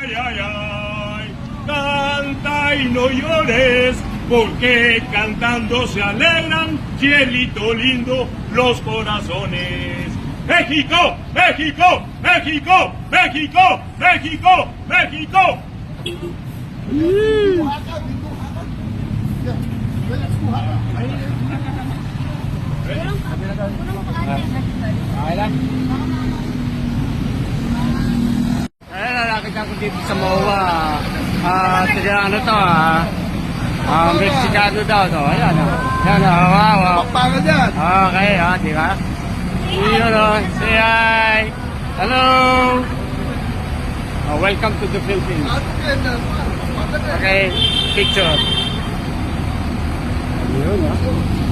Ay, ay, ay, canta y no llores, porque cantando se alegran, cielito lindo, los corazones. México, México, México, México, México, México. Ayan na, nakita ko dito sa MOA. Ano to Mexicano daw to. Ayan Ayan wow. Pagpagod yan. Okay, di ba? Yun say hi. Hello. Welcome to the Philippines. Okay, picture. Yun